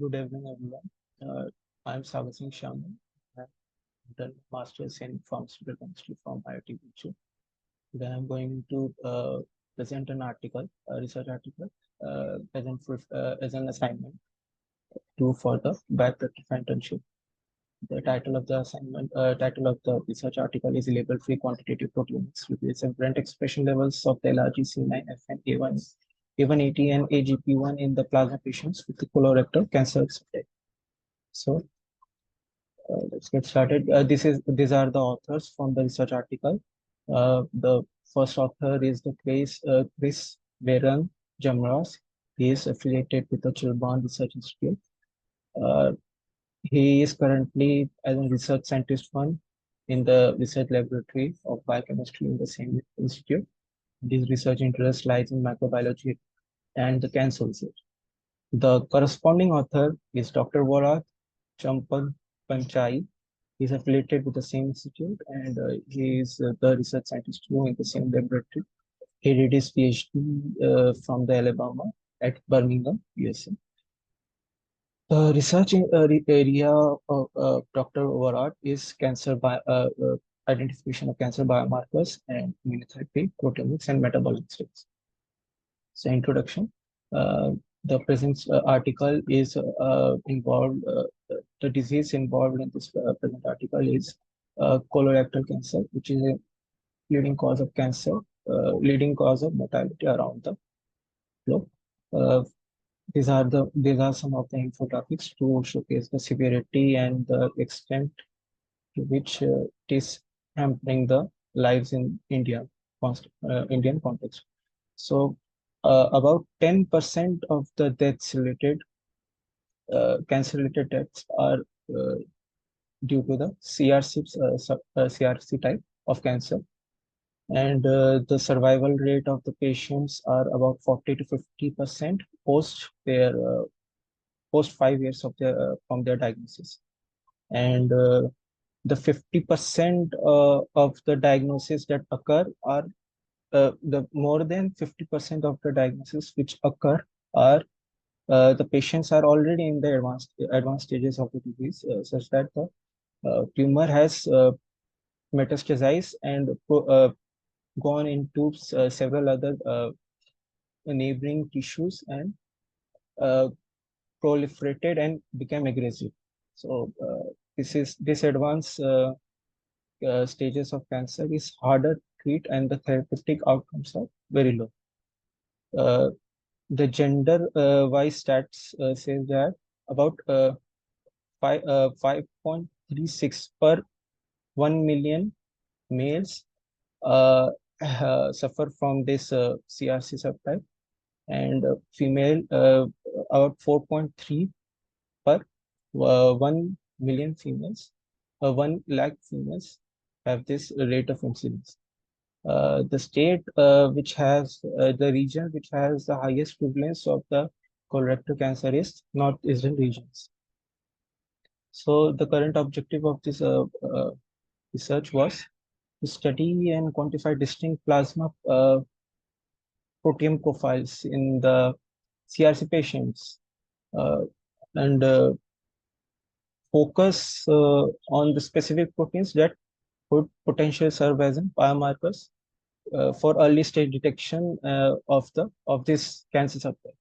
Good evening, everyone. I'm SINGH. I've done Masters in Pharmaceutical Chemistry from IIT Bombay. Today I'm going to present an article, a research article, as an assignment to for the BioPractify internship. The title of the research article is label-free quantitative proteomics with different expression levels of the LRG, C9, F, and A1, A180, and AGP1 in the plasma patients with the colorectal cancer. So let's get started. These are the authors from the research article. The first author is the Chris Veron Jamras. He is affiliated with the Chilban Research Institute. He is currently as a research scientist one in the research laboratory of biochemistry in the same institute. His research interest lies in microbiology and the cancer research. The corresponding author is Dr. Vorat Champal Panchai. He's affiliated with the same institute, and he is the research scientist too in the same laboratory. He did his PhD from the Alabama at Birmingham, USA. The research area of Dr. Vorat is identification of cancer biomarkers and immunotherapy, proteomics, and metabolic studies. So, introduction. The present article is involved. The disease involved in this present article is colorectal cancer, which is a leading cause of cancer, leading cause of mortality around the globe. These are some of the infographics to showcase the severity and the extent to which it is hampering the lives in Indian context. So, about 10% of the deaths related cancer-related deaths are due to the CRC type of cancer, and the survival rate of the patients are about 40 to 50% post 5 years of their from their diagnosis, and the 50% of the diagnosis that occur are the more than 50% of the diagnosis which occur are the patients are already in the advanced stages of the disease, such that the tumor has metastasized and gone into several other neighboring tissues and uh, proliferated and became aggressive. So this advanced stages of cancer is harder to treat, and the therapeutic outcomes are very low. The gender wise stats says that about 5.36 per 1 million males suffer from this CRC subtype, and female about 4.3 per 1 million females, 1 lakh females have this rate of incidence. The state the region which has the highest prevalence of the colorectal cancer is northeastern regions. So the current objective of this research was to study and quantify distinct plasma protein profiles in the CRC patients, and focus on the specific proteins that could potentially serve as biomarkers for early stage detection of this cancer subtype.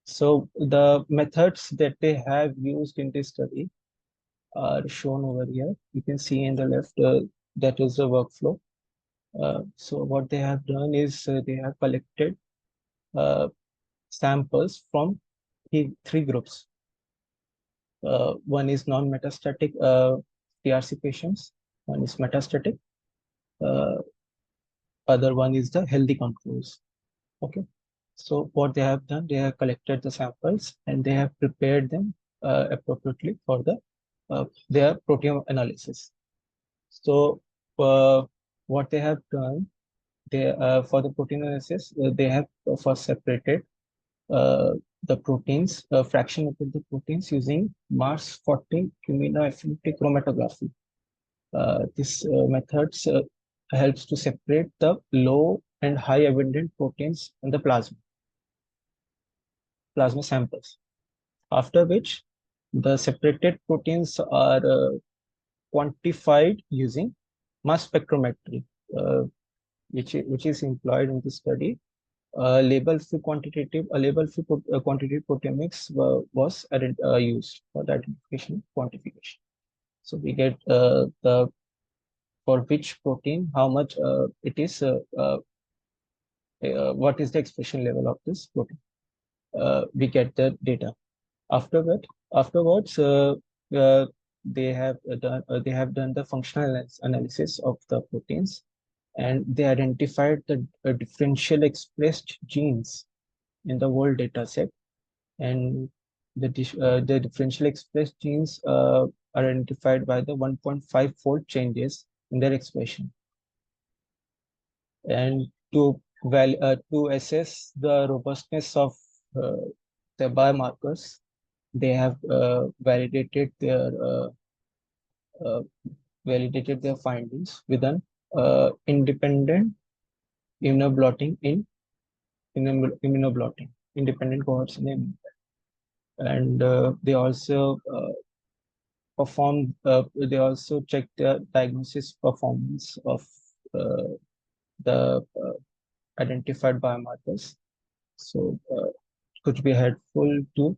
So the methods that they have used in this study are shown over here. You can see in the left that is the workflow. So what they have done is they have collected samples from three groups. One is non-metastatic CRC patients, one is metastatic, other one is the healthy controls. Okay. So what they have done, they have collected the samples and they have prepared them appropriately for their proteome analysis. So what they have done, for the protein analysis, they have first separated the proteins, fraction of the proteins using Mars 40 immunoaffinity chromatography. This methods helps to separate the low and high abundant proteins in the plasma samples. after which the separated proteins are quantified using mass spectrometry, uh, which is employed in the study. Quantitative proteomics was used for the identification quantification. So we get the for which protein, how much it is, what is the expression level of this protein. We get the data. Afterwards, uh, they have done the functional analysis of the proteins, and they identified the differential expressed genes in the whole data set, and the differential expressed genes are identified by the 1.5-fold changes in their expression. And to assess the robustness of the biomarkers, they have uh, validated their findings with an independent immunoblotting in immunoblotting, independent cohorts in immunoblotting. And they also check the diagnosis performance of uh, the identified biomarkers. So could be helpful to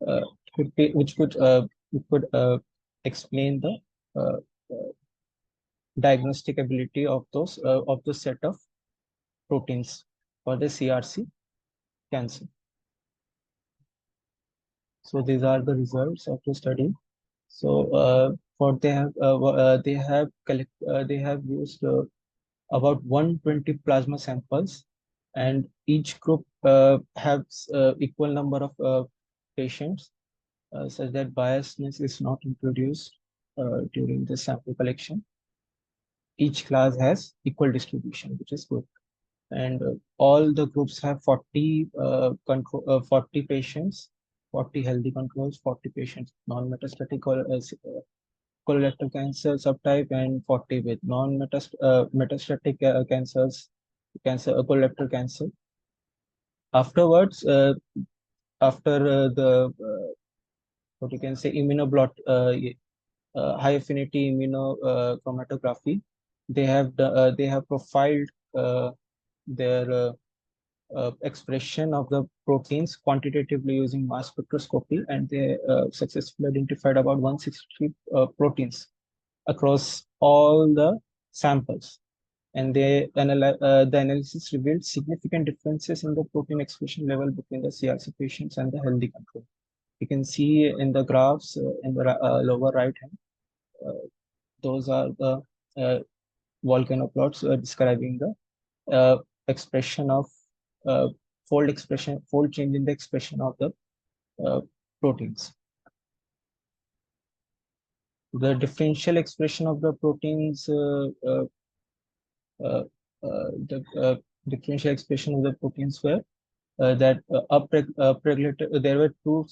uh, which could explain the uh, uh, diagnostic ability of the set of proteins for the CRC cancer. So these are the results of the study. So for they have used about 120 plasma samples, and each group has equal number of patients, such that biasness is not introduced during the sample collection. Each class has equal distribution, which is good. And all the groups have 40 patients, 40 healthy controls, 40 patients non-metastatic colorectal cancer subtype, and 40 with non-metastatic colorectal cancer. Afterwards, after the what you can say immunoblot high affinity immunochromatography, they have profiled their expression of the proteins quantitatively using mass spectroscopy, and they successfully identified about 160 proteins across all the samples. And the analysis revealed significant differences in the protein expression level between the CRC patients and the healthy control. You can see in the graphs in the lower right hand, those are the uh, volcano plots describing the expression of uh, fold change in the expression of the uh, proteins. The differential expression of the proteins, uh, the differential expression of the proteins were there were two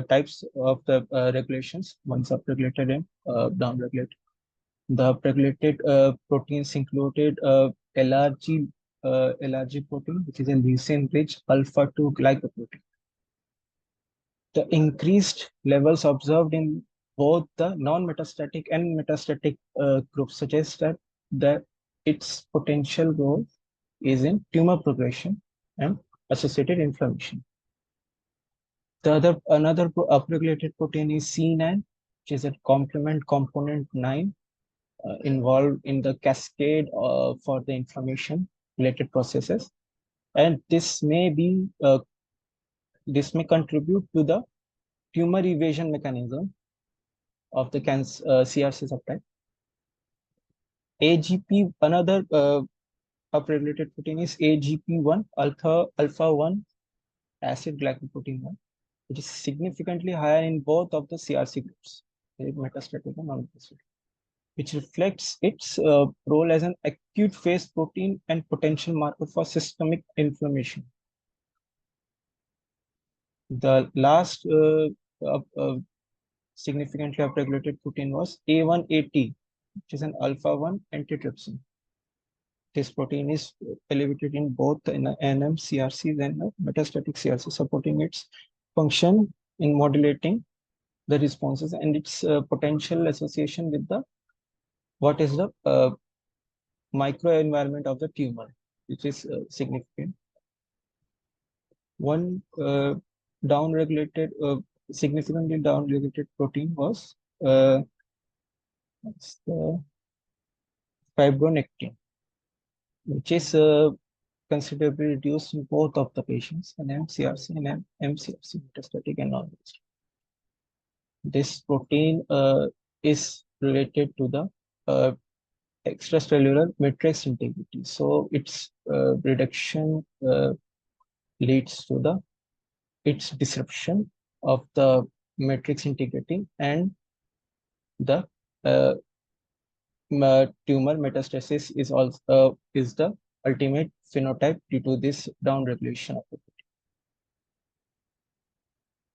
types of the regulations, one upregulated and downregulated. The upregulated proteins included LRG protein, which is a leucine-rich alpha-2 glycoprotein. The increased levels observed in both the non-metastatic and metastatic groups suggest that its potential role is in tumor progression and associated inflammation. Another upregulated protein is C9, which is a complement component 9, involved in the cascade for the inflammation related processes, and this may contribute to the tumor evasion mechanism of the CRC subtype. AGP, another upregulated protein is AGP1, alpha 1 acid glycoprotein 1, which is significantly higher in both of the CRC groups, metastatic and non-metastatic, which reflects its role as an acute phase protein and potential marker for systemic inflammation. The last significantly upregulated protein was A1AT, which is an alpha-1 antitrypsin. This protein is elevated in both NM CRCs and metastatic CRC, supporting its function in modulating the responses and its potential association with the what is the microenvironment of the tumor, which is significant. One downregulated, significantly downregulated protein was the fibronectin, which is considerably reduced in both of the patients, in MCRC and MCRC, metastatic and non-metastatic. This protein is related to the extracellular matrix integrity. So its reduction leads to the its disruption of the matrix integrity and the tumor metastasis is also is the ultimate phenotype due to this downregulation of the protein.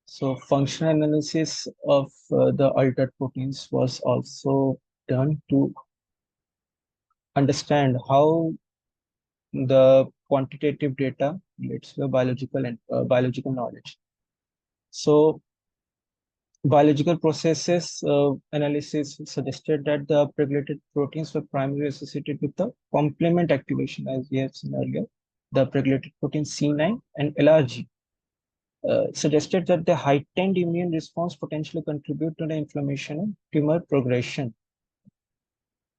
So functional analysis of the altered proteins was also done to understand how the quantitative data relates to the biological and biological knowledge. So biological processes analysis suggested that the upregulated proteins were primarily associated with the complement activation, as we have seen earlier. The upregulated protein C9 and LRG suggested that the heightened immune response potentially contribute to the inflammation and tumor progression.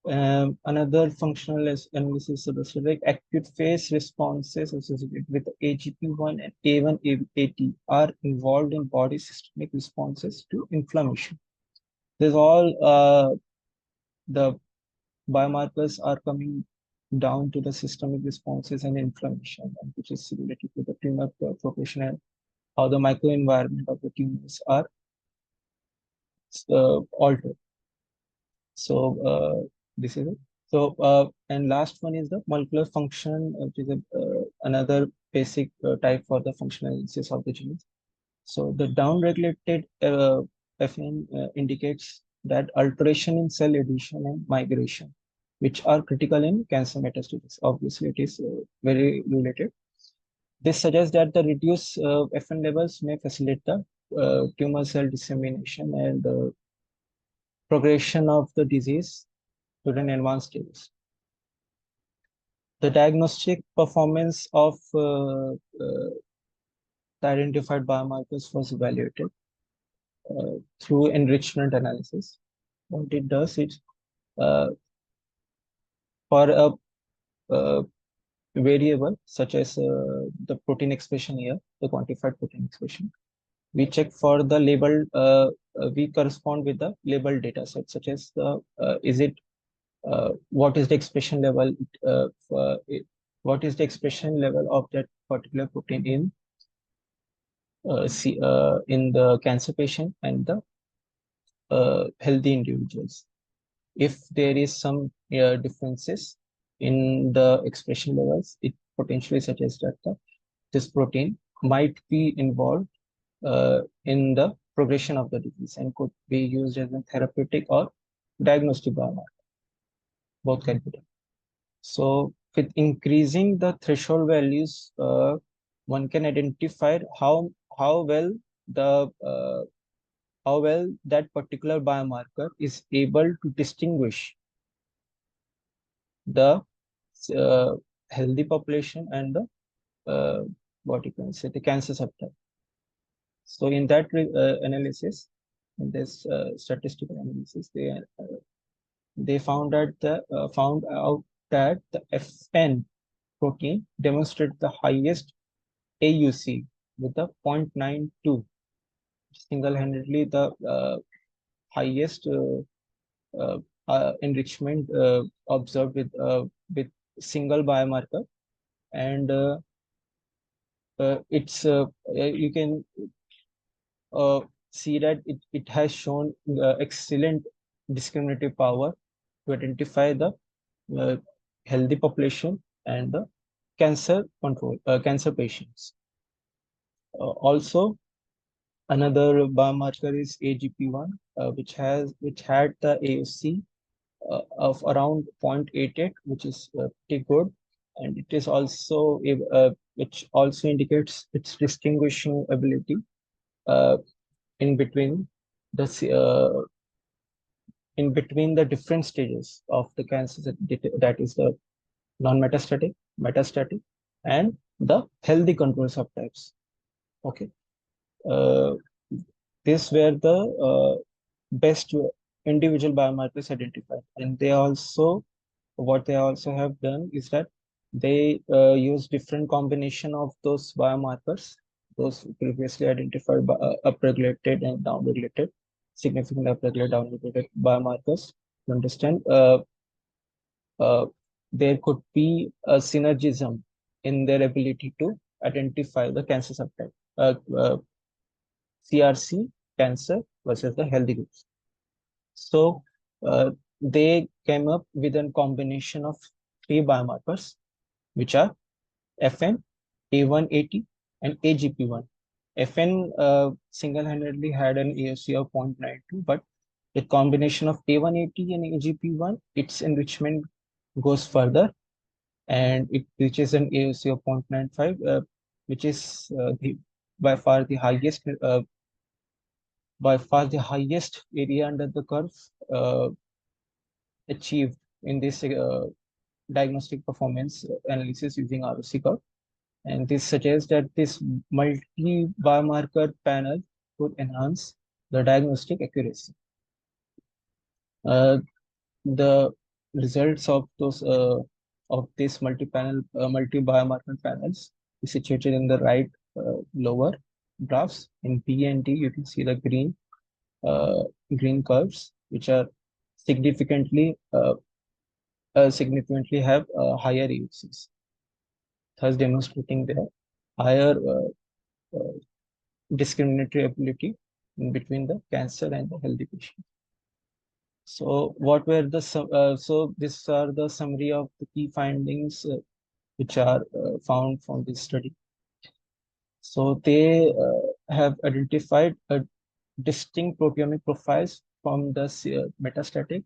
Another functional analysis suggested like acute phase responses associated with AGP1 and A1AT are involved in body systemic responses to inflammation. There's all the biomarkers are coming down to the systemic responses and inflammation, which is related to the tumor progression and how the microenvironment of the tumors are altered. So this is it. So and last one is the molecular function, which is another basic type for the functional analysis of the genes. So the downregulated FN indicates that alteration in cell adhesion and migration, which are critical in cancer metastasis. Obviously, it is very related. This suggests that the reduced FN levels may facilitate the tumor cell dissemination and progression of the disease to an advanced stage. The diagnostic performance of the identified biomarkers was evaluated through enrichment analysis. What it does is for a variable such as the protein expression here, the quantified protein expression, we check for the labeled, we correspond with the labeled data set, such as the what is the expression level, what is the expression level of that particular protein in the cancer patient and the healthy individuals. If there is some differences in the expression levels, it potentially suggests that this protein might be involved in the progression of the disease and could be used as a therapeutic or diagnostic biomarker. Both can be done. So with increasing the threshold values, one can identify how well that particular biomarker is able to distinguish the healthy population and the what you can say, the cancer subtype. So in that analysis, in this statistical analysis, they found out that the FN protein demonstrated the highest AUC with the 0.92, single-handedly the highest enrichment observed with single biomarker, and it's you can see that it has shown excellent discriminative power to identify the healthy population and the cancer patients. Also, another biomarker is AGP1, which had the AUC of around 0.88, which is pretty good, and it is also which also indicates its distinguishing ability uh, in between the different stages of the cancer, that is the non-metastatic, metastatic, and the healthy control subtypes. Okay, uh, these were the best individual biomarkers identified, and what they also have done is that they use different combination of those biomarkers, those previously identified upregulated and downregulated, significantly upregulated, downregulated biomarkers to understand uh, there could be a synergism in their ability to identify the cancer subtype, CRC cancer versus the healthy groups. So they came up with a combination of three biomarkers, which are FN, A180, and AGP1. FN single-handedly had an AUC of 0.92, but the combination of A180 and AGP1, its enrichment goes further, and it reaches an AUC of 0.95, which is by far the highest area under the curve achieved in this diagnostic performance analysis using ROC curve. And this suggests that this multi-biomarker panel could enhance the diagnostic accuracy. The results of this multi-biomarker panels is situated in the right lower graphs. In B and D, you can see the green curves, which are significantly have higher AUCs, thus demonstrating their higher uh, discriminatory ability in between the cancer and the healthy patient. So these are the summary of the key findings which are found from this study. So they have identified a distinct proteomic profiles from the metastatic,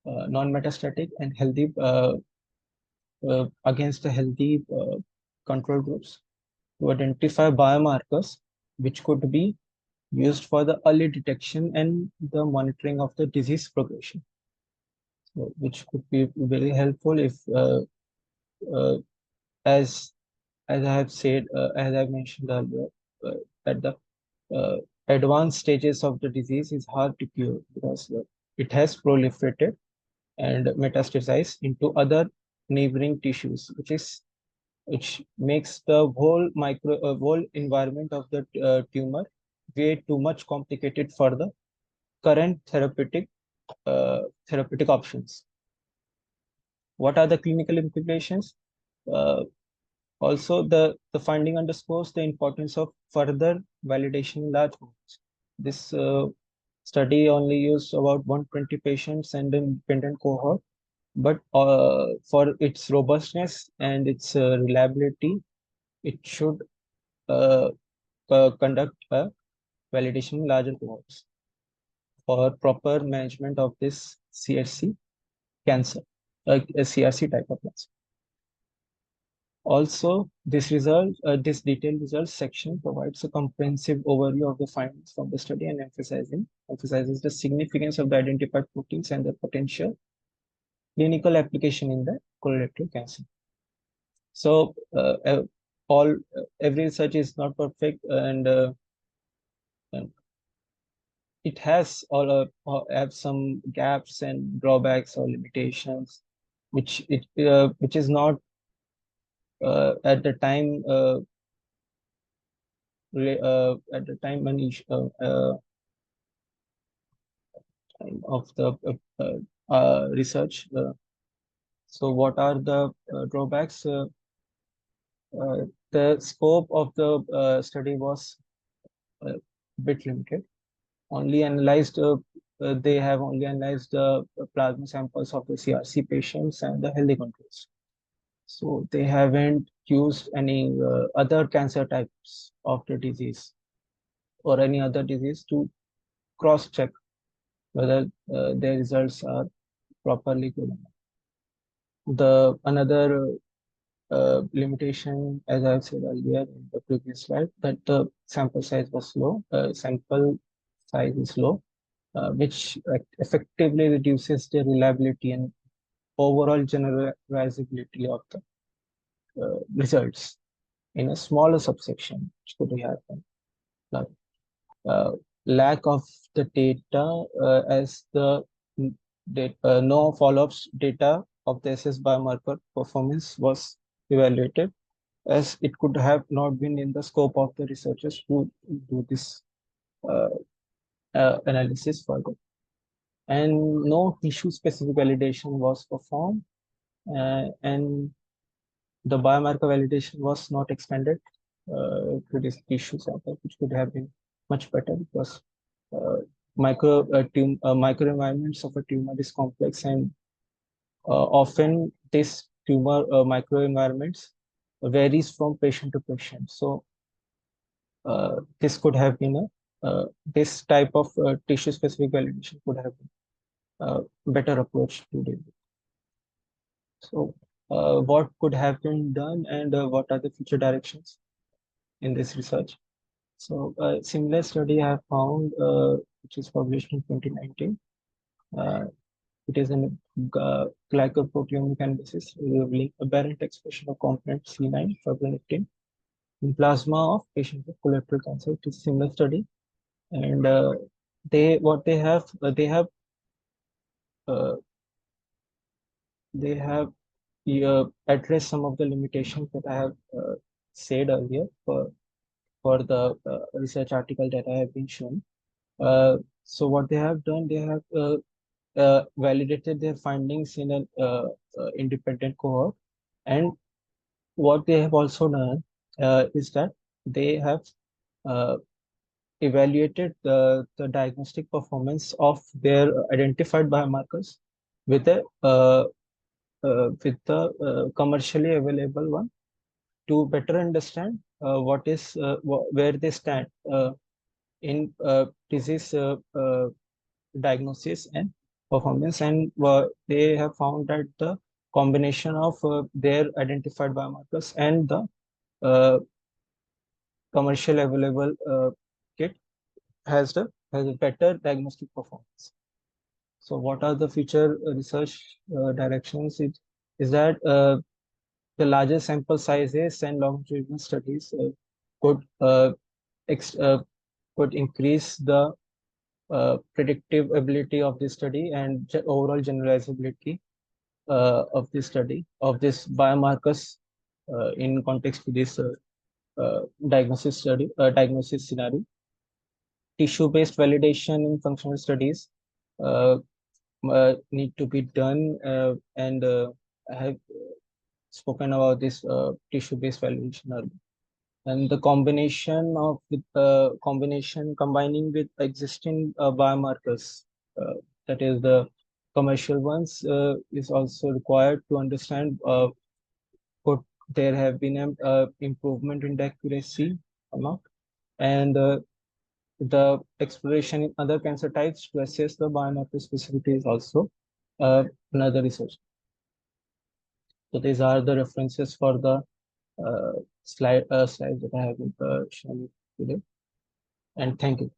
non-metastatic, and healthy against the healthy control groups to identify biomarkers which could be used for the early detection and the monitoring of the disease progression, so, which could be very helpful if, uh, as as I have said, as I mentioned earlier, that the uh, advanced stages of the disease is hard to cure because it has proliferated and metastasized into other neighboring tissues, which makes the whole environment of the tumor way too much complicated for the current therapeutic options. What are the clinical implications? Uh, Also, the finding underscores the importance of further validation in large groups. This study only used about 120 patients and an independent cohort, but for its robustness and its reliability, it should uh, conduct a validation in larger cohorts for proper management of this CRC cancer, a CRC type of cancer. Also, this detailed results section provides a comprehensive overview of the findings from the study and emphasizes the significance of the identified proteins and the potential clinical application in the colorectal cancer. So, every research is not perfect, and it has have some gaps and drawbacks or limitations, which is not at the time Manish, time of the research. So what are the drawbacks? The scope of the study was a bit limited. They have only analyzed the plasma samples of the CRC patients and the healthy controls. So they haven't used any other cancer types of the disease or any other disease to cross-check whether their results are properly good. The another limitation, as I've said earlier in the previous slide, that the sample size was low. Sample size is low, which effectively reduces the reliability and overall generalizability of the results in a smaller subsection, which could happen. Now, lack of the data as the no follow-ups data of the SS biomarker performance was evaluated, as it could have not been in the scope of the researchers to do this uh, analysis further. And no tissue-specific validation was performed, and the biomarker validation was not expanded to this tissue sample, which could have been much better because uh, microenvironments of a tumor is complex, and often this tumor microenvironments varies from patient to patient. So this could have been this type of tissue specific validation could have been a better approach to deal with. So what could have been done, and what are the future directions in this research? So a similar study I have found, which is published in 2019. It is an glycoproteomic analysis revealing aberrant expression of component C9 fibronectin in plasma of patients with colorectal cancer. It is a similar study, and uh, they have addressed some of the limitations that I have said earlier for the research article that I have been shown. So what they have done, they have validated their findings in an independent cohort, and what they have also done is that they have uh, evaluated the diagnostic performance of their identified biomarkers with a with the commercially available one to better understand what is where they stand in disease diagnosis and performance, and they have found that the combination of their identified biomarkers and the uh, commercial available kit has a better diagnostic performance. So what are the future research directions? It is that the larger sample sizes and longitudinal studies could ex could increase the predictive ability of this study and overall generalizability of this study of this biomarkers in context to this diagnosis scenario. Tissue-based validation in functional studies uh, need to be done, and I have spoken about this tissue-based validation earlier. And the combination of with combining with existing biomarkers, that is the commercial ones, is also required to understand could there have been an improvement in the accuracy or not, and the exploration in other cancer types to assess the biomarker specificity is also another research. So these are the references for the slides that I have shown today. And thank you.